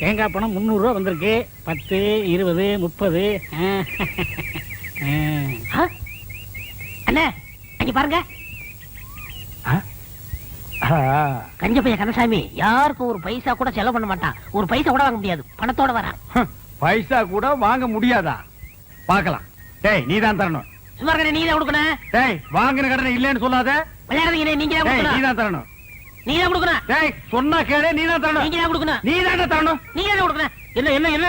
தேங்காய் பணம் 300 ரூபா வந்திருக்கு. 10, 20, 30. அண்ணே அங்க பாருங்க. கஞ்ச பையன் கந்தசாமி யாருக்கும் ஒரு பைசா கூட செலவு பண்ண மாட்டான். ஒரு பைசா கூட வாங்க முடியாது. பணத்தோட வரான். பைசா கூட வாங்க முடியாதா? பாக்கலாம். டேய் நீதான் தரணும். சும்மா இருக்க, நீ தான் கொடுக்கணும். டேய் வாங்கின கடனை இல்லன்னு சொல்லாத. விளையாடுறீங்க, நீங்க தான் கொடுக்கணும். நீதான் தரணும். நீ தான் கொடுக்கணும். டேய் சொன்னா கேளு, நீதான் தரணும். நீங்க தான் கொடுக்கணும். நீதான் தரணும். நீங்க தான் கொடுக்கணும். என்ன என்ன என்ன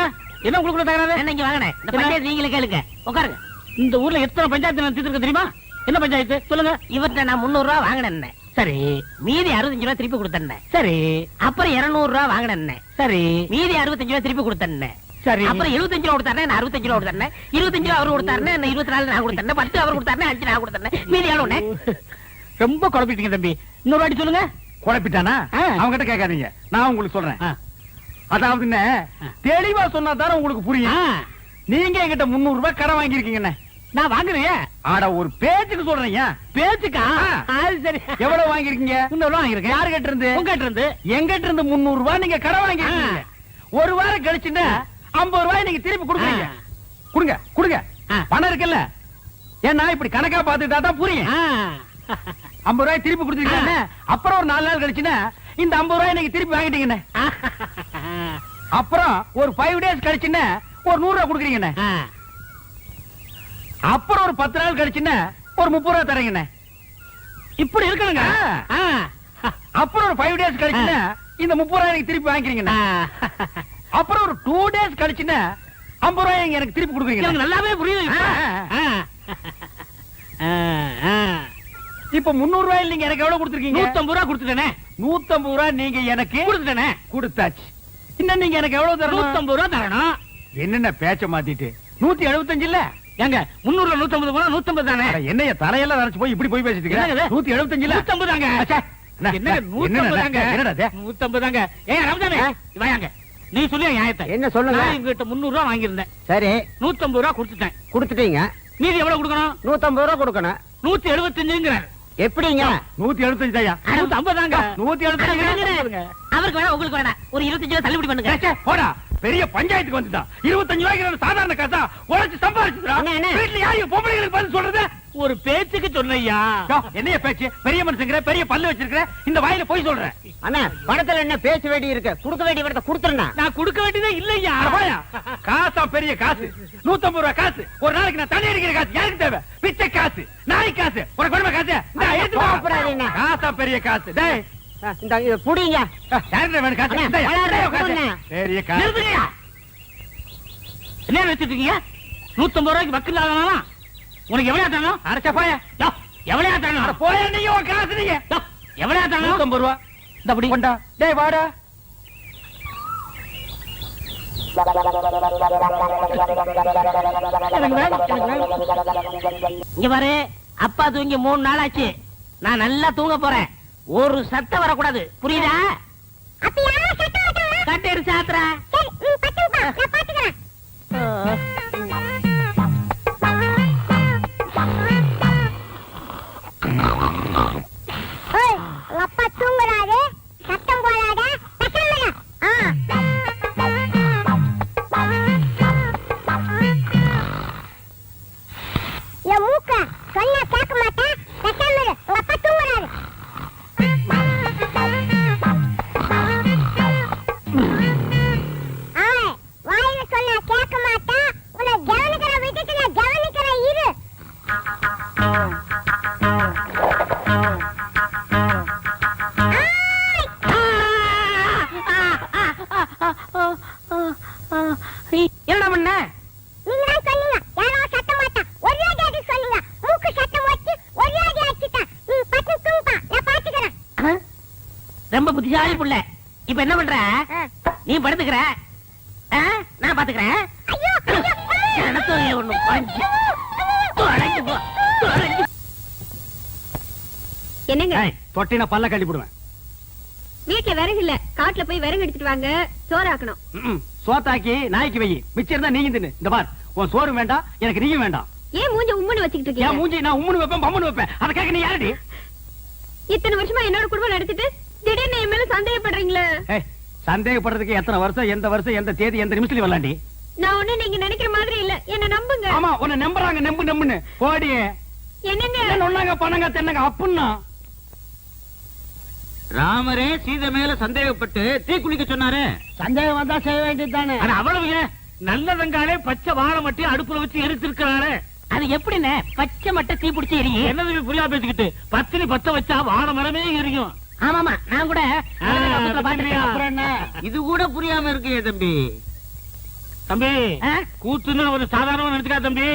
என்ன கொடுக்கணும் தகராறு? என்ன இங்க வாங்கனே. இந்த பஞ்சாயத்து நீங்களே கேளுங்க. உட்காருங்க. இந்த ஊர்ல எத்தனை பஞ்சாயத்து நடத்திட்டு தெரியுமா? என்ன பஞ்சாயத்து சொல்லுங்க. இவர்கிட்ட நான் 300 ரூபா வாங்கினேன். சரி. மீதி 65 ரூபா திருப்பி கொடுத்தேன். சரி. அப்புறம் 200 ரூபா வாங்கினேன். சரி. மீதி 65 ரூபா திருப்பி கொடுத்தேன். சரி. அப்புறம் 75 ரூபா கொடுத்தாரு, நான் 65 ரூபா கொடுத்தேன். 25 ரூபா அவர் கொடுத்தாரு, நான் 24 நான் கொடுத்தேன். 10 அவர் கொடுத்தாரு, 5 நான் கொடுத்தேன். மீதி எவ்வளவு? ரொம்ப குழப்பிட்டீங்க தம்பி. இன்னொரு வாட்டி சொல்லுங்க. குழப்பிட்டானா? அவங்க கிட்ட கேட்காதீங்க, நான் உங்களுக்கு சொல்றேன். அதாவது தெளிவா சொன்னா தானே உங்களுக்கு புரியும். நீங்க என்கிட்ட 300 ரூபாய் கடன் வாங்கிருக்கீங்க. நான் வாங்குறேன். ஆட ஒரு பேச்சுக்கு சொல்றீங்க. பேச்சுக்கா? சரி. எவ்வளவு வாங்கிருக்கீங்க? 300 ரூபாய் வாங்கிருக்கேன். யாரு கிட்ட இருந்து? உங்ககிட்ட இருந்து. எங்கிட்ட இருந்து 300 ரூபாய் நீங்க கடன் வாங்கிருக்கீங்க. ஒரு வாரம் கழிச்சுன்னா 50 ரூபாய் நீங்க திருப்பி கொடுக்குறீங்க. கொடுங்க கொடுங்க. பணம் இருக்குல்ல, ஏன்னா இப்படி கணக்கா பாத்துட்டா தான் புரியும். 50 ரூபாய் திருப்பி கொடுத்துருக்கீங்க. அப்புறம் ஒரு 4 நாள் கழிச்சுன்னா இந்த 50 ரூபாய் நீங்க திருப்பி வாங்கிட்டீங்க. அப்புறம் ஒரு 5 டேஸ் கழிச்சுன்னா ஒரு 100 ரூபாய் கொடுக்குறீங்க. அப்புறம் ஒரு 10 நாள் கழிச்சுன்னா ஒரு 30 ரூபாய் தரீங்க. இப்படி இருக்கணுங்க. அப்புறம் ஒரு 5 டேஸ் கழிச்சுன்னா இந்த 30 ரூபாய் எனக்கு திருப்பி வாங்கிக்கிறீங்க. அப்புறம் ஒரு 2 டேஸ் கழிச்சுன்னா 50 ரூபாய் எனக்கு திருப்பி கொடுக்குறீங்க. நல்லாவே புரியுது. இப்ப 300 ரூபாய் நீங்க எனக்கு எவ்வளவு கொடுத்துருக்கீங்க? 150 ரூபாய் கொடுத்துட்டேனே. 150 ரூபாய் நீங்க எனக்கு கொடுத்துட்டேனே. கொடுத்தாச்சு. இன்னும் நீங்க எனக்கு எவ்வளவு தரணும்? 150 ரூபாய் தரணும். என்னென்ன பேச்ச மாத்திட்டு 175 இல்ல? ஏங்க 300ல 150 போனா 150 தானே. என்னைய தலையெல்லாம் நரைச்சு போய் இப்படி போய் பேசிட்டு இருக்கீங்க. 175 இல்ல 150 தாங்க. என்ன 150 தாங்க. என்னடா இது? 150 தாங்க. ஏய் ரமஜானே வாங்க. நீ சொல்லியா நியாயத்தை? என்ன சொல்லுங்க. நான் இங்கிட்ட 300 ரூபாய் வாங்கியிருந்தேன். சரி. 150 ரூபாய் கொடுத்துட்டேன். கொடுத்துட்டீங்க. மீதி எவ்வளவு கொடுக்கணும்? 150 ரூபாய் கொடுக்கணும். 175ங்கறார். எப்படிங்க? 175 தாயா? 150 தாங்க. 175 அவருக்கு வேணா உங்களுக்கு வேணா ஒரு 25 ரூபாய் தள்ளுபடி பண்ணுங்க. போடா. பெரிய பஞ்சாயத்துக்கு வந்துட்டா. 25 ரூபாய்க்கு சாதாரண காசா உழைச்சு சம்பாதிச்சுடா. வீட்டுல யாரு பொம்பளைங்களுக்கு பதில் சொல்றது? ஒரு பேச்சுக்கு சொன்னையா. என்னைய பேச்சு? பெரிய மனுஷங்கிற, பெரிய பல்லு வச்சிருக்கிற, இந்த வாயில போய் சொல்றேன். அண்ணா பணத்துல என்ன பேச வேண்டி இருக்கு? கொடுக்க வேண்டிய இடத்தை கொடுத்துறேன். நான் கொடுக்க வேண்டியதே இல்லையா. காசா பெரிய காசு. 150 ரூபாய் காசு. ஒரு நாளைக்கு நான் தண்ணி அடிக்கிற காசு யாருக்கு தேவை? பிச்சை காசு, நாய் காசு, உனக்கு கொடுமை காசு. காசா பெரிய காசு. டேய் இந்த புடிங்க. யாருக்கு வேணும் காசு? பெரிய காசு. என்ன வச்சிருக்கீங்க? 150 ரூபாய்க்கு வக்கு இல்லாதவனா? உனக்கு எவ்வளவு தரணும்? அரைச்சா போயா. எவ்வளவு தரணும்? போயா நீங்க உன் காசு நீங்க. எவ்வளவு தரணும்? 150 ரூபாய். இந்த அப்படி கொண்டா. டேய் வாடா. இங்க பாரு, அப்பா தூங்கி 3 நாள் ஆச்சு. நான் நல்லா தூங்க போறேன். ஒரு சத்தம் வரக்கூடாது, புரியுதா? கட்டெடு சாத்துறா. அப்பா தூங்குறாரு, சத்தம் போடாத. என் மூக்க சொன்னா கேட்க மாட்டேன். உங்க அப்பா தூங்குறாரு. வாயில சொன்னா கேட்க மாட்டேன். உன்னை கவனிக்கிற விட்டுட்டு நான் கவனிக்கிற இரு. என்ன பண்ண? நீங்க தான் சொன்னீங்க யாரோ சத்தம் மாட்டா. ஒரே அடி சொன்னீங்க. மூக்கு சத்தம் வச்சு ஒரே அடி அடிச்சிட்டா. நீ பட்டு தூங்குப்பா, நான் பாத்துக்கறேன். ரொம்ப புத்திசாலி புள்ள. இப்ப என்ன பண்ற? நீ படுத்துக்கற, நான் பாத்துக்கறேன். ஐயோ எனக்கு ஒண்ணு பஞ்சு தொலைஞ்சு போ. என்னங்க தொட்டினா பல்ல கட்டி போடுவேன். வீட்டுல விறகு இல்ல, காட்டுல போய் விறகு எடுத்துட்டு வாங்க, சோறு ஆக்கணும். சோத்தாக்கி நாய்க்கு வை, மிச்சம் இருந்தா நீங்க தின்னு. இந்த பார், உன் சோறு வேண்டாம், எனக்கு நீயும் வேண்டாம். ஏன் மூஞ்ச உம்முன்னு வச்சுக்கிட்டு என் இருக்கீங்க? மூஞ்சி நான் உம்முன்னு வைப்பேன், பம்முன்னு வைப்பேன். அதை கேட்க நீ யாரடி? இத்தனை வருஷமா என்னோட குடும்பம் நடத்திட்டு திடீர்னு என் மேல சந்தேகப்படுறீங்க. ஏய், சந்தேகப்படுறதுக்கு எத்தனை வருஷம், எந்த வருஷம், எந்த தேதி, எந்த நிமிஷத்துல வரலாண்டி? நான் ஒண்ணு நீங்க நினைக்கிற மாதிரி இல்ல, என்ன நம்புங்க. ஆமா, உன்னை நம்புறாங்க, நம்புன்னு போடி. என்னங்க ஒன்னாங்க பணங்க தென்னங்க அப்புன்னா ராமரே சீதை மேல சந்தேகப்பட்டு தீ குளிக்க சொன்னாரு. சந்தேகம் வந்தா செய்ய வேண்டியதுதானே. அவ்வளவு நல்ல வெங்காலே பச்சை வாழை மட்டி அடுப்புல வச்சு எரிச்சிருக்கிறாரு. அது எப்படின்னு பச்சை மட்டை தீ பிடிச்சி எரியும்? என்னது புரியா பேசிக்கிட்டு, பத்தினி பத்த வச்சா வாழை மரமே எரியும். ஆமாமா, நான் கூட அப்புறம் என்ன? இது கூட புரியாம இருக்கு தம்பி. தம்பி கூத்துன்னு ஒரு சாதாரணமா நினைச்சுக்கா தம்பி,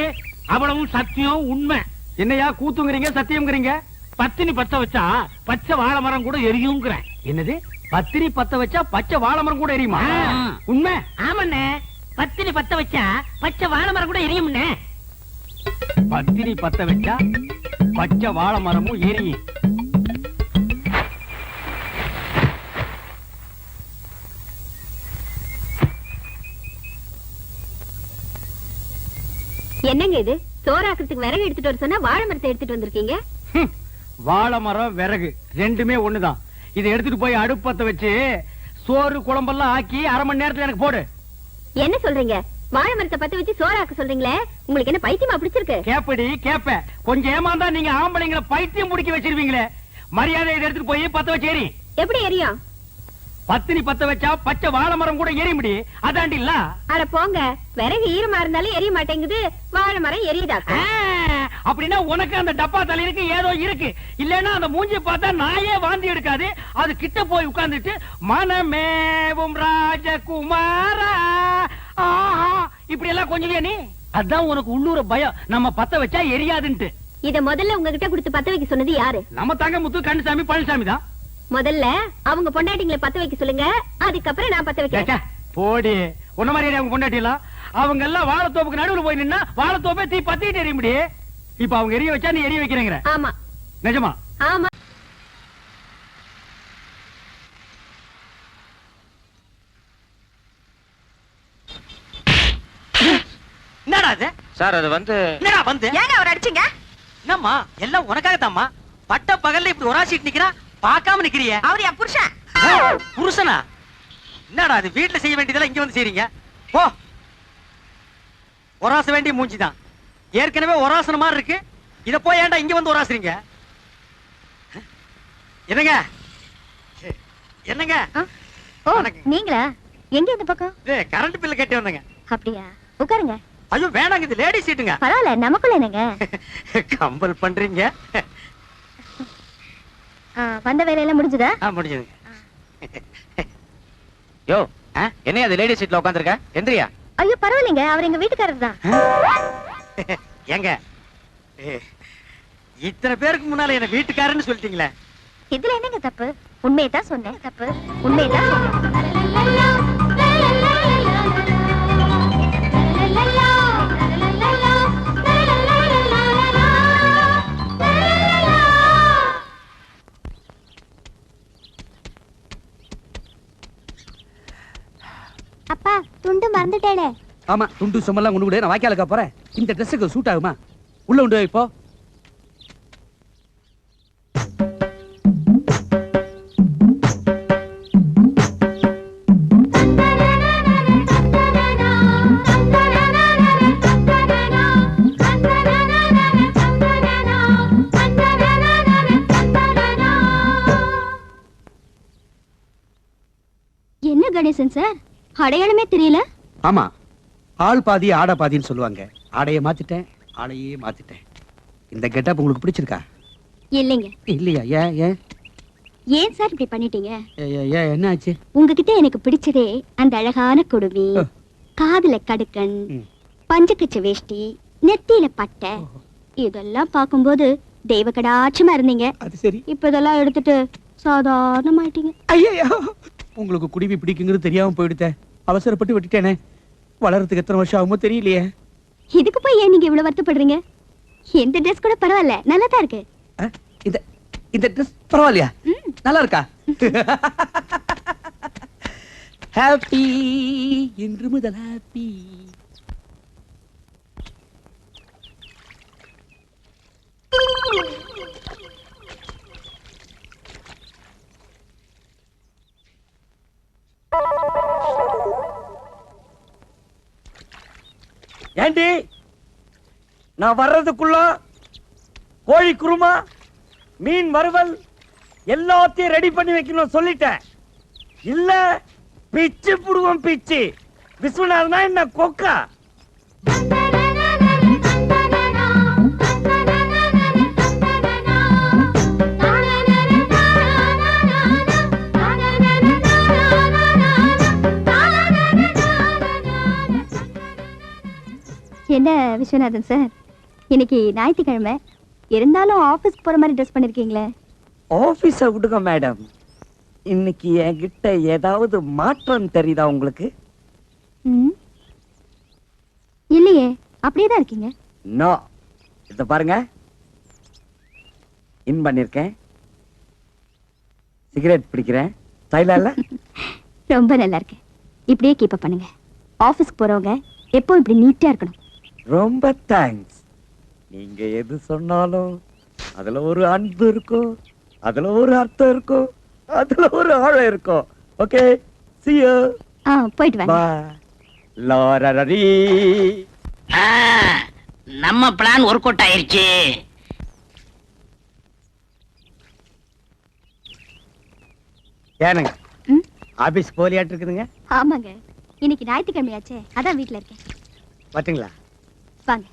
அவ்வளவும் சத்தியம் உண்மை. என்னையா கூத்துங்கிறீங்க, சத்தியம்ங்கிறீங்க? பத்தினி பத்த வச்சா பச்சை வாழை மரம் கூட எரியுங்கிறேன். என்னது? பத்திரி பத்த வச்சா பச்சை வாழை மரம் கூட எரியுமா? உண்மை? ஆமாண்ணே, பத்தினி பத்த வச்சா பச்சை வாழை மரம் கூட எரியும்ண்ணே. பத்திரி பத்த வச்சா பச்சை வாழை மரமும் எரியும். என்னங்க இது, சோறாக்குறதுக்கு விறகு எடுத்துட்டு வர சொன்னா வாழை மரத்தை எடுத்துட்டு வந்திருக்கீங்க. வாழை மரம் விறகு ரெண்டுமே ஒண்ணுதான். இதை எடுத்துட்டு போய் அடுப்பத்த வச்சு சோறு குழம்பெல்லாம் ஆக்கி 1/2 மணி நேரத்துல எனக்கு போடு. என்ன சொல்றீங்க? வாழை மரத்தை பத்த வச்சு சோறாக்க சொல்றீங்களே, உங்களுக்கு என்ன பைத்தியமா பிடிச்சிருக்கு? கேப்படி கேப்ப, கொஞ்சம் ஏமாந்தா நீங்க ஆம்பளைங்களை பைத்தியம் பிடிக்க வச்சிருவீங்களே. மரியாதை இதை எடுத்துட்டு போய் பத்த வச்சு எரி. எப்படி எரியும்? பத்தினி பத்த வச்சா பச்சை வாழை மரம் கூட எரிய முடியும். அதாண்டி இல்ல? அட போங்க, விறகு ஈரமா இருந்தாலும் எரிய மாட்டேங்குது, வாழை மரம் எரியுதா? அப்படின்னா உனக்கு அந்த டப்பா தலையிருக்கு ஏதோ இருக்கு. இல்லன்னா அந்த மூஞ்சி பார்த்தா நாயே வாந்தி எடுக்காது. அது கிட்ட போய் உட்கார்ந்துட்டு மனமேவும் ராஜகுமாரா இப்படி எல்லாம் கொஞ்சம் நீ. அதான் உனக்கு உள்ளூர பயம், நம்ம பத்த வச்சா எரியாதுன்ட்டு. இத முதல்ல உங்ககிட்ட கொடுத்து பத்த வைக்க சொன்னது யாரு? நம்ம தாங்க முத்து கண்ணுசாமி பழனிசாமி தான். முதல்ல அவங்க பொண்டாட்டிங்களை பத்த வைக்க சொல்லுங்க, அதுக்கப்புறம் நான் பத்த வைக்கிறேன். போடி, உன்ன மாதிரி அவங்க பொண்டாட்டிலாம் அவங்க எல்லாம் வாழைத்தோப்புக்கு நடுவுல போய் நின்னா வாழைத்தோப்பே தீ பத்திட்டு எரிய முடியும். இப்ப அவங்க எரிய வச்சா நீ எரிய வைக்கிறேங்கிற? ஆமா. நிஜமா? ஆமா. என்னடா அது? சார் அது வந்து என்னடா வந்து? ஏங்க அவர் அடிச்சீங்க? என்னம்மா எல்லாம் உனக்காகத்தாம்மா. பட்ட பகல்ல இப்படி ஒராசிட்டு நிக்கிறா, பார்க்காம நிக்கிறிய. அவர் என் புருஷன். புருஷனா? என்னடா அது, வீட்டுல செய்ய வேண்டியதெல்லாம் இங்க வந்து செய்றீங்க? போ. ஒராச வேண்டிய மூஞ்சிதான், ஏற்கனவே ஒராசன மாதிரி இருக்கு. இத போய் ஏன்டா இங்க வந்து ஒராசுறீங்க? என்னங்க என்னங்க? ஓ, வணக்கம். நீங்களா? எங்க இந்த பக்கம்? கரண்ட் பில்ல கட்டி வந்தங்க. அப்படியா? உட்காருங்க. ஐயோ வேணாங்க, இது லேடி சீட்டுங்க. பரவாயில்ல, நமக்குள்ள என்னங்க? கம்பல் பண்றீங்க. வந்த வேலையெல்லாம் முடிஞ்சுதா? முடிஞ்சதுங்க. யோ என்ன அது லேடி சீட்ல உட்கார்ந்திருக்க? எந்திரியா. ஐயோ பரவாயில்லைங்க, அவர் எங்க வீட்டுக்காரர் தான். ஏங்க இத்தனை பேருக்கு முன்னால என்ன வீட்டுக்காரன்னு சொல்லிட்டீங்களே, இதுல என்னங்க தப்பு? உண்மையை தான் சொன்னேன். தப்பு உண்மையை தான் சொன்னேன். அப்பா, துண்டு மறந்துட்டேனே. ஆமா, துண்டு சும்மெல்லாம் கொண்டு விடு, நான் வாய்க்காலுக்கா போறேன். இந்த ட்ரெஸ்ஸுக்கு சூட் ஆகுமா? உள்ள உண்டு இப்போ. என்ன கணேசன் சார், அடையாளமே தெரியல? ஆமா, ஆள் பாதி ஆடை பாதின்னு சொல்லுவாங்க. ஆடையை மாத்திட்டேன், ஆளையே மாத்திட்டேன். இந்த கெட்டப் உங்களுக்கு பிடிச்சிருக்கா? இல்லைங்க. இல்லையா? ஏன் ஏன் ஏன் சார் இப்படி பண்ணிட்டீங்க? ஏன் என்ன ஆச்சு? உங்ககிட்ட எனக்கு பிடிச்சதே அந்த அழகான குடுமி, காதுல கடுக்கன், பஞ்சக்கச்ச வேஷ்டி, நெத்தியில பட்டை, இதெல்லாம் பார்க்கும்போது தெய்வ கடாட்சமா இருந்தீங்க. அது சரி. இப்ப இதெல்லாம் எடுத்துட்டு சாதாரணமாயிட்டீங்க. ஐயோ, உங்களுக்கு குடிமி பிடிக்குங்கிறது தெரியாம போயிடுத்தேன். அவசரப்பட்டு விட்டுட்டேனே. வளர்றதுக்கு எத்தனை வருஷம் ஆகுமோ தெரியலையே. இதுக்கு போய் ஏன் நீங்க இவ்வளவு வருத்தப்படுறீங்க? எந்த ட்ரெஸ் கூட பரவாயில்ல, நல்லா தான் இருக்கு. இந்த ட்ரெஸ் பரவாயில்லையா? நல்லா இருக்கா? ஹாப்பி, இன்று முதல் ஹாப்பி. ஏண்டி நான் வர்றதுக்குள்ள கோழி குருமா மீன் வறுவல் எல்லாத்தையும் ரெடி பண்ணி வைக்கணும் சொல்லிட்டேன். இல்ல பிச்சு புடுவோம் பிச்சு. விஸ்வநாதனா என்ன கொக்கா? என்ன விஸ்வநாதன் சார், இன்னைக்கு ஞாயிற்றுக்கிழமை இருந்தாலும் ஆபீஸ்க்கு போற மாதிரி ட்ரெஸ் பண்ணிருக்கீங்களே. ஆபீஸ விடுங்க மேடம். இன்னைக்கு என்கிட்ட ஏதாவது மாற்றம் தெரியுதா உங்களுக்கு? இல்லையே, அப்படியே தான் இருக்கீங்க. நோ, இத பாருங்க. இன் பண்ணிருக்கேன், சிகரெட் பிடிக்கிறேன். ஸ்டைலா இல்ல? ரொம்ப நல்லா இருக்கு. இப்படியே கீப் அப் பண்ணுங்க. ஆபீஸ்க்கு போறவங்க எப்போ இப்படி நீட்டா இருக்கணும். ரொம்ப தேங்க்ஸ். நீங்க எது சொன்னாலும் அதுல ஒரு அன்பு இருக்கும், அதுல ஒரு அர்த்தம் இருக்கும், அதுல ஒரு ஆழம் இருக்கும். Okay, see you. போயிட்டு வாங்க. Bye. லாரரரி. நம்ம பிளான் ஒர்க் அவுட் ஆயிருச்சு. ஏனுங்க ஆபீஸ் போலியாட்டு இருக்குதுங்க? ஆமாங்க, இன்னைக்கு ஞாயிற்றுக்கிழமையாச்சே, அதான் வீட்டுல இருக்கேன். வட்டுங்களா? வாங்க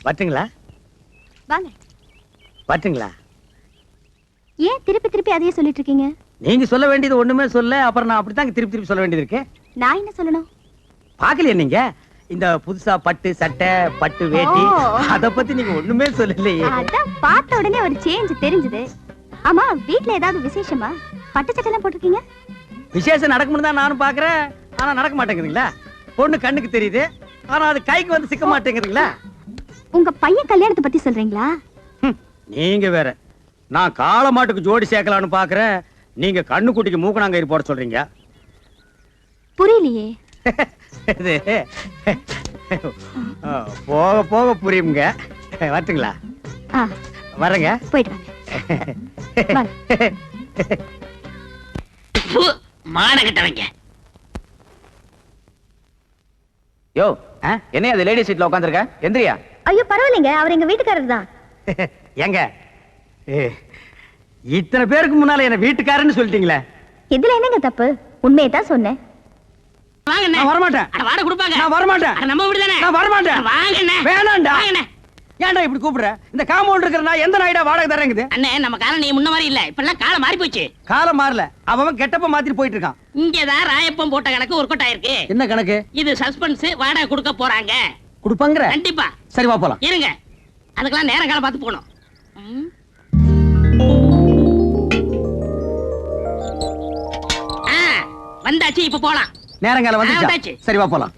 வட்டுங்களா? வாங்க. வட்டுங்களா? ஏன் திருப்பி திருப்பி அதையே சொல்லிட்டு இருக்கீங்க? நீங்க சொல்ல வேண்டியது ஒண்ணுமே சொல்ல, அப்புறம் நான் அப்படித்தாங்க திருப்பி திருப்பி சொல்ல வேண்டியது இருக்கு. நான் என்ன சொல்லணும்? பாக்கலையா நீங்க இந்த புதுசா பட்டு சட்டை பட்டு வேட்டி அத பத்தி நீங்க ஒண்ணுமே சொல்லலையே. அதான் பார்த்த உடனே ஒரு சேஞ்ச் தெரிஞ்சது. ஆமா, வீட்ல ஏதாவது விசேஷமா? பட்டு சட்டை எல்லாம் போட்டிருக்கீங்க. விசேஷம் நடக்கும்னு தான் நானும் பாக்குறேன், ஆனா நடக்க மாட்டேங்குதுங்களா? பொண்ணு கண்ணுக்கு தெரியுது, ஆனா அது கைக்கு வந்து சிக்க மாட்டேங்குதுங்களா? உங்க பையன் கல்யாணத்தை பத்தி சொல்றீங்களா? நீங்க வேற. நான் காளை மாட்டுக்கு ஜோடி சேர்க்கலான்னு பாக்குறேன், நீங்க கண்ணுக்குட்டிக்கு மூக்கணாங்கயிறு போட சொல்றீங்க. புரியலையே. இது போக போக புரியுங்க. வரட்டுங்களா? வரங்க. போயிட்டு வாங்க. மானகிட்டவங்க. யோ, என்ன அது லேடி சீட்ல உட்கார்ந்திருக்க? எந்திரியா. ஐயோ பரவாயில்லைங்க, அவர் எங்க வீட்டுக்காரர் தான். எங்க இத்தனை பேருக்கு முன்னால என்ன வீட்டுக்காரன்னு சொல்லிட்டீங்களே. இதுல என்னங்க தப்பு? உண்மையை தான் சொன்னேன். வாங்க. நான் வர மாட்டேன். அட வாட கொடுப்பாங்க. நான் வர மாட்டேன். நம்ம வீடு தானே. நான் வர மாட்டேன். வாங்கண்ணே. வேணாம்டா. வாங்கண்ணே. ஏன்டா இப்படி கூப்பிடுற? இந்த காம்பவுண்ட் இருக்கிற நான் எந்த நாயிடா வாடகை தரேங்குது? அண்ணே, நம்ம காலம் நீ முன்ன மாதிரி இல்ல. இப்பெல்லாம் காலம் மாறி போச்சு. காலம் மாறல, அவன் கெட்டப்ப மாத்திட்டு போயிட்டு இருக்கான். இங்கதான் ராயப்பம் போட்ட கணக்கு ஒர்க் அவுட் ஆயிருக்கு. என்ன கணக்கு? இது சஸ்பென்ஸ். வாடகை கொடுக்க போறாங்க. கொடுப்பாங்கற? கண்டிப்பா. சரி வா போலாம். இருங்க, அதுக்கெல்லாம் நேரம் காலம் பார்த்து போகணும். வந்தாச்சு, இப்ப போலாம். நேரங்காலம் வந்தாச்சு. வந்துச்சு. சரி வா போலாம்.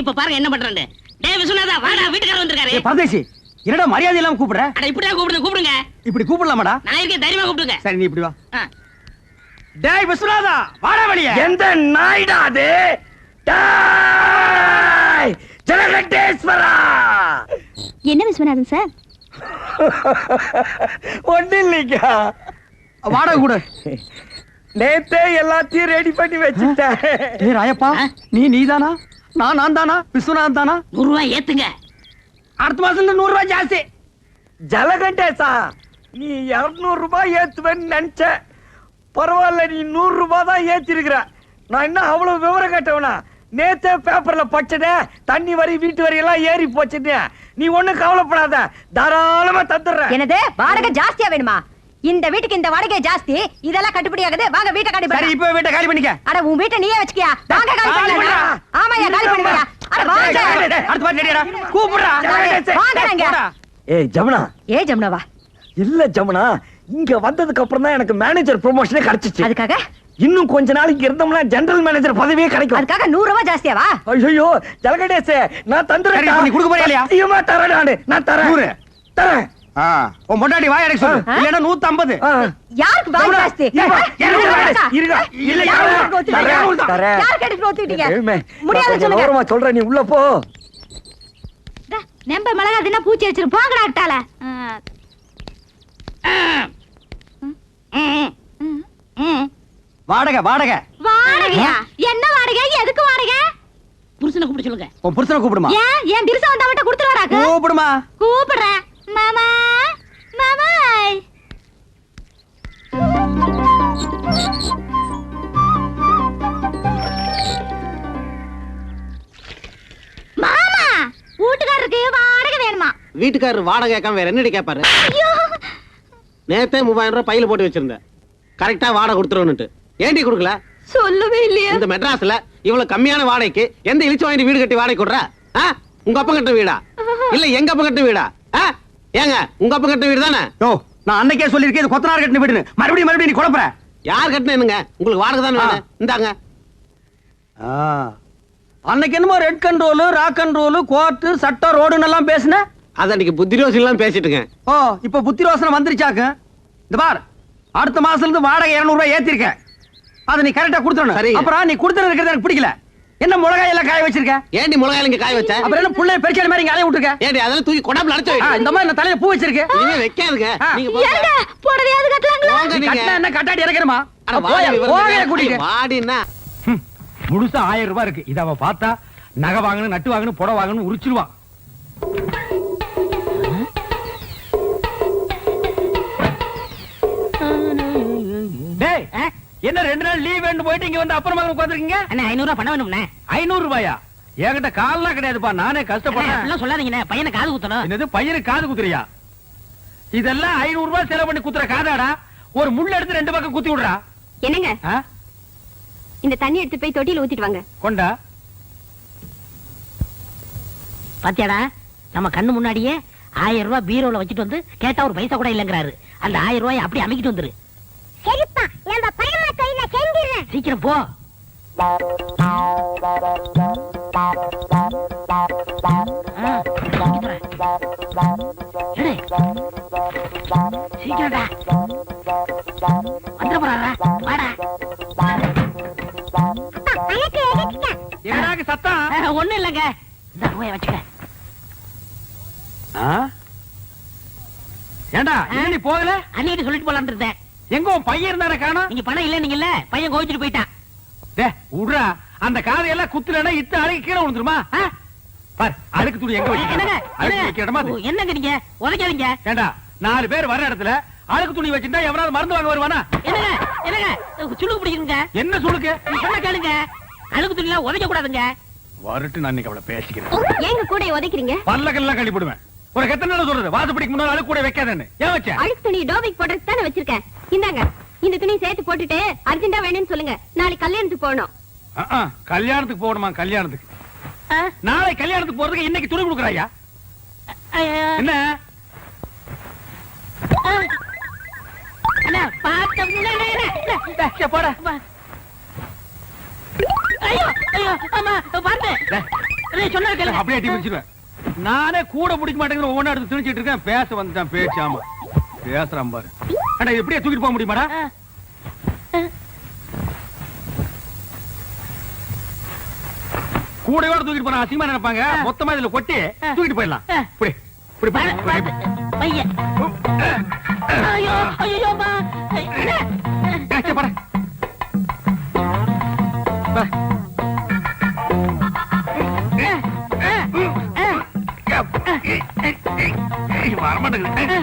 இப்ப பாருங்க என்ன பண்றேன்னு. டேய் விஸ்வநாதா, வாடா, வீட்டுக்காரர் வந்திருக்காரு. பரதேசி, என்னடா மரியாதை இல்லாம கூப்பிடுற? அட இப்படிதான் கூப்பிடுங்க. இப்படி கூப்பிடலாமாடா? நான் இருக்கேன், தைரியமா கூப்பிடுங்க. சரி நீ இப்படி வா. டேய் விஸ்வநாதா, வாடா வெளிய. எந்த நாய்டா அது? டேய் ஜலகண்டேஸ்வரா. என்ன விஸ்வநாதன் சார்? ஒண்ணு இல்லைங்க. வாடகை கூட. நேத்தே எல்லாத்தையும் ரெடி பண்ணி வச்சுட்டேன். ஏய் ராயப்பா, நீதானா? நான் தானா? விஸ்வநாதன் தானா? 100 ரூபாய் ஏத்துங்க. அடுத்த மாசம் 100 ரூபாய் ஜாஸ்தி. ஜலகண்டேசா, நீ 200 ரூபாய் ஏத்துவேன்னு நினைச்ச. பரவாயில்ல, நீ 100 ரூபாய் தான் ஏத்திருக்கிற. நான் என்ன அவ்வளவு விவரம் கேட்டவனா? நேத்தே பேப்பர்ல படிச்சதே, தண்ணி வரி வீட்டு வரி எல்லாம் ஏறி போச்சுன்னு. நீ ஒண்ணும் கவலைப்படாத, தாராளமா தந்துடுறேன். என்னது வாடகை ஜாஸ்தியா வேணுமா? இந்த வீட்டுக்கு இந்த வாடகை ஜாஸ்தி, இதெல்லாம் கட்டுப்படி ஆகுது. வாங்க வீட்டை காலி சரி, பண்ணு. இப்போ வீட்டை காலி பண்ணிக்க. அட உன் வீட்டை நீயே வச்சுக்கியா? வாங்க காலி பண்ணு. ஆமாயா, காலி பண்ணுங்க. அட வாங்க. அடுத்த பாட்டு ரெடிடா. கூப்பிடுறா. வாங்கங்க. ஏய் ஜமுனா. ஏய் ஜமுனாவா? இல்ல ஜமுனா, இங்க வந்ததுக்கு அப்புறம் தான் எனக்கு மேனேஜர் ப்ரமோஷனே கிடைச்சிச்சு. அதுக்காக இன்னும் கொஞ்ச நாளைக்கு இருந்தோம்னா ஜெனரல் மேனேஜர் பதவியே கிடைக்கும். அதுக்காக 100 ரூபாய் ஜாஸ்தியாவா? ஐயோ ஜலகண்டேசே, நான் தந்துறேன். நீ கொடுக்க போறியா இல்லையா? ஐயோ தரேன். நான் தரேன். தரேன். உன் பொண்டாட்டி வாய் அடைக்க சொல்லு. இல்லனா 150. யாருக்கு வாய் ஜாஸ்தி? யார் கேட்டு ஒத்துக்கிட்டீங்க? முடியாது சொல்லுங்க. ஓரமா சொல்றேன், நீ உள்ள போ. நம்ப மிளகா தின்னா பூச்சி வச்சிரு. போங்கடா அட்டால. வாடகை. வாடகையா? என்ன வாடகை? எதுக்கு வாடகை? புருஷனை கூப்பிட சொல்லுங்க. உன் புருஷனை கூப்பிடுமா? ஏன் என் பிரிசா வந்தா மட்டும் கொடுத்துருவாராக்கு? கூப்பிடுமா? கூப்பிடுறேன். மாமா மாமாய். மாமா வீட்டுக்காரருக்கு வாடகை வேணுமா? வீட்டுக்காரர் வாடகை கேட்காம வேற என்னடி கேட்பாரு? ஐயோ நேத்தே 3000 ரூபாய் பையில போட்டு வச்சிருந்தேன். கரெக்டா வாடகை கொடுத்துருவனுட்டு. ஏண்டி கொடுக்கல? சொல்லவே இல்லையா? இந்த மெட்ராஸ்ல இவ்வளவு கம்மியான வாடகைக்கு எந்த இழிச்சு வாங்கி வீடு கட்டி வாடகை கொடுற? உங்க அப்பா கட்ட வீடா இல்ல எங்க அப்பா கட்ட வீடா? ஏங்க உங்க அப்பா கட்ட வீடு தானே? ஓ நான் அன்னைக்கே சொல்லிருக்கேன் இது கொத்தனார் கட்டின வீடுன்னு. மறுபடியும் நீ குழப்பற. யார் கட்டினேனுங்க? உங்களுக்கு வாடகை தானே வேணும். இந்தாங்க. அன்னைக்கு என்னமோ red control rock control court சட்டம் ரோடுன்னு எல்லாம் பேசுன. அது அன்னைக்கு புத்தி ரோசி எல்லாம் பேசிட்டுங்க. ஓ இப்ப புத்தி ரோசனை வந்துருச்சாக்கு. இந்த பார் அடுத்த மாசத்துல இருந்து வாடகை 200 ரூபாய் ஏத்திருக்க. அதை நீ கரெக்டா கொடுத்துறணும். சரிங்க. அப்புறம் நீ கொடுத்துறது இருக்கிறது எனக்கு பிடிக்கல. என்ன மிளகாய் எல்லாம் காய வச்சிருக்க? ஏண்டி மிளகாய் இங்க காய வச்ச? அப்புறம் என்ன புள்ளைய பெருச்சாடி மாதிரி இங்க அலைய விட்டுருக்க? ஏண்டி அதெல்லாம் தூக்கி கொடாப்ல அடைச்சு வை. இந்த மாதிரி நான் தலையில பூ வச்சிருக்க. இனிமே வைக்காதுங்க. நீங்க ஏங்க போங்க. புடவையாவது கட்டலாங்களா? போங்க நீ நீங்க. கட்டினா என்ன கட்டாடி இறக்கணுமா? அட வாடி கூட்டிட்டு வாடினா முழுசா 1000 ரூபாய் இருக்கு. இத அவ பார்த்தா நகை வாங்கணும் நட்டு வாங்கணும் புடவை வாங்கணும் உரிச்சிருவா. டேய் என்ன 2 நாள் லீவ் வேணும் போயிட்டு இங்க வந்து அப்புறமா உட்கார்ந்திருக்கீங்க? அண்ணே 500 ரூபாய் பணம் வேணும்ண்ணே. 500 ரூபாயா? என்கிட்ட கால்லாம் கிடையாதுப்பா. நானே கஷ்டப்படுறேன். அப்படிலாம் சொல்லாதீங்கண்ணே. பையனை காது குத்தணும். என்னது பையனுக்கு காது குத்துறியா? இதெல்லாம் 500 ரூபாய் செலவு பண்ணி குத்துற காதாடா? ஒரு முள்ள எடுத்து 2 பக்கம் குத்தி விடுறா. என்னங்க ஆ? இந்த தண்ணி எடுத்து போய் தொட்டியில ஊத்திட்டு வாங்க. கொண்டா. பாத்தியாடா நம்ம கண்ணு முன்னாடியே 1000 ரூபாய் பீரோல வச்சுட்டு வந்து கேட்டா ஒரு பைசா கூட இல்லங்கறாரு. அந்த 1000 ரூபாய் அப்படியே அமிக்கிட்டு வந்துரு. சரிப்பா நம்ம பையமா கையில செஞ்சிரேன். சீக்கிரம் போ. சீக்கிரம்டா வந்துட போறாரா? வாடா. என்னடாக்கு சத்தம்? ஒண்ணும் இல்லங்க. இந்த ரூபாய் வச்சுக்க. ஏண்டா இன்னும் நீ போகல? அன்னைக்கு சொல்லிட்டு போலாம்னு இருந்தேன். எங்க உன் பையன் இருந்தானே காணோம்? நீங்க பணம் இல்ல நீங்க இல்ல பையன் கோவிச்சுட்டு போயிட்டான். டேய் உடுறா. அந்த காதையெல்லாம் குத்துலனா இத்த அழுகி கீழே விழுந்துருமா? பார் அழுக்கு துணி எங்க என்னங்க வைக்கிறேன்? அழுக்கு வைக்கிற இடமா அது? என்னங்க நீங்க உதைக்காதீங்க. ஏண்டா 4 பேர் வர இடத்துல அழுக்கு துணி வச்சிருந்தா எவனாவது மருந்து வாங்க வருவானா? என்னங்க என்னங்க சுளுக்கு பிடிக்குங்க. என்ன சொல்லுங்க? நீ சொன்னா கேளுங்க. அழுக்கு துணிலாம் உதைக்க கூடாதுங்க. வரட்டு நான் இன்னைக்கு அவளை பேசிக்கிறேன். ஏங்க கூட உதைக்கிறீங்க? பல்லக்கெல்லாம் கழட்டி போடுவேன். ஒரு எத்தனை நாள் சொல்றது வாசப்படிக்கு முன்னால அழுக்கு கூட வைக்காதேன்னு. ஏன் வச்ச? அழுக்கு துணி டோபிக் போடுறதுக்கு தானே வச்சிருக்கேன். இந்தாங்க இந்த துணி சேர்த்து போட்டுட்டு அர்ஜென்ட்டா வேணும்னு சொல்லுங்க. நாளைக்கு கல்யாணத்துக்கு போகணும். கல்யாணத்துக்கு போகணுமா? கல்யாணத்துக்கு நாளை கல்யாணத்துக்கு போறதுக்கு இன்னைக்கு துணி கொடுக்குறாயா? என்ன அண்ணா பாத்த போட ஐயோ ஐயோ அம்மா பாருங்க. சொன்னா கேளுங்க. அப்படியே அடி பிடிச்சிருவேன். நானே கூட பிடிக்க மாட்டேங்கிற ஒவ்வொன்றா எடுத்து திணிச்சிட்டு இருக்கேன். பேச வந்துட்டான் பேச்சாமா பேசுறான் பாரு. அண்ணா எப்படியே தூக்கிட்டு போக முடியுமாடா? கூடவே தூக்கிட்டு போனா அசிங்கமா நினைப்பாங்க. மொத்தமா இதுல கொட்டி தூக்கிட்டு போயிடலாம். இப்படி இப்படி பையன் ஐயோ ஐயோ அம்மா போட வரமாட்டேங்குது.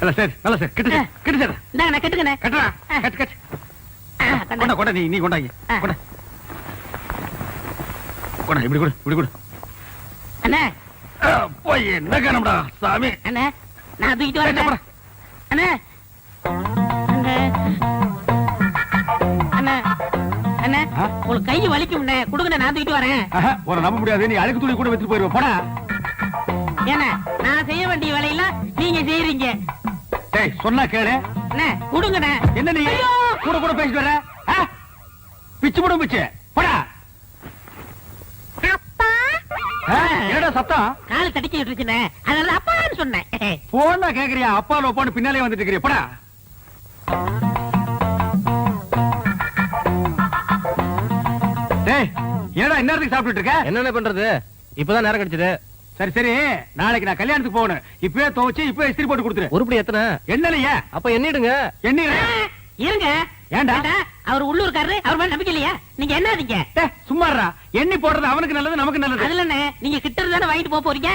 நல்ல சார் கிட்ட கிட்ட சார் நான் கட்டுங்கண்ணே. கட்டுறா கட்டு கட்டு கொண்டா கொண்டா நீ கொண்டாங்க கொண்டா கொண்டா இப்படி கொடு இப்படி கொடு. அண்ணே போய் என்ன காணம்டா சாமி. அண்ணே நான் தூக்கிட்டு வரேன். அண்ணே அண்ணே அண்ணே அண்ணே உங்களுக்கு கை வலிக்கும் கொடுங்க. நான் தூக்கிட்டு வரேன். ஒரு நம்ப முடியாது. நீ அழுக்கு துணி கூட வச்சுட்டு போயிருவ. போடா. ஏன்னா நான் செய்ய வேண்டிய வேலையெல்லாம் நீங்க செய்யறீங்க. டேய் சொன்னா கேளு. அண்ணே கொடுங்கண்ணே. என்ன நீ கூட கூட பேசிட்டு வர? பிச்சு போடும் பிச்சு. போடா. என்னடா சத்தம்? கால் தடிச்சு விட்டுருச்சுண்ணே. அதனால அப்பான்னு சொன்னேன். போனா கேக்குறியா? அப்பா லோப்பான்னு பின்னாலே வந்துட்டு இருக்கிறியா? போடா. டேய் என்னடா இந்நேரத்துக்கு சாப்பிட்டுட்டு இருக்க? என்னென்ன பண்றது? இப்பதான் நேரம் கிடைச்சது. சரி சரி, நாளைக்கு நான் கல்யாணத்துக்கு போகணும். இப்பவே துவைச்சு இப்பவே இஸ்திரி போட்டு கொடுத்துரு. உருப்படி எத்தனை? என்னலையா? அப்ப எண்ணிடுங்க. என்ன இருங்க. ஏன்டா? அவர் உள்ளூர்காரரு, அவர் மேல நம்பிக்கை இல்லையா? நீங்க என்னதீங்க? சும்மாறா, எண்ணி போடுறது அவனுக்கு நல்லது, நமக்கு நல்லது. அதுல என்ன, நீங்க கிட்ட இருந்து தானே வாங்கிட்டு போக போறீங்க.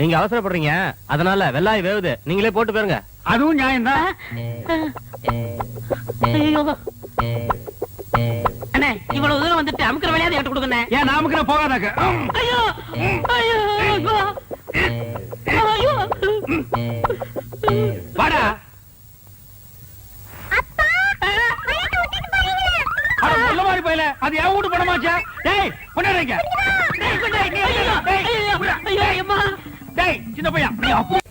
நீங்க அவசரப்படுறீங்க, அதனால வெள்ளாய் வேவுது, நீங்களே போட்டு போயிருங்க. அதுவும் நியாயம்தான். ஐயோ. அண்ணே, இவ்வளவு தூரம் வந்துட்டு அமுக்கிற வேலையாவது எடுத்து கொடுங்க. ஏன் நாமுக்கு போகாதாக்க? ஐயோ ஐயோ ஐயோ ஐயோ. வாடா. அட நல்ல மாதிரி பையல, அது என் வீட்டு பணமாச்சா? டேய் கொண்டாடுறீங்க. ஐயோ ஐயோ ஐயோ. டேய் சின்ன பையன்.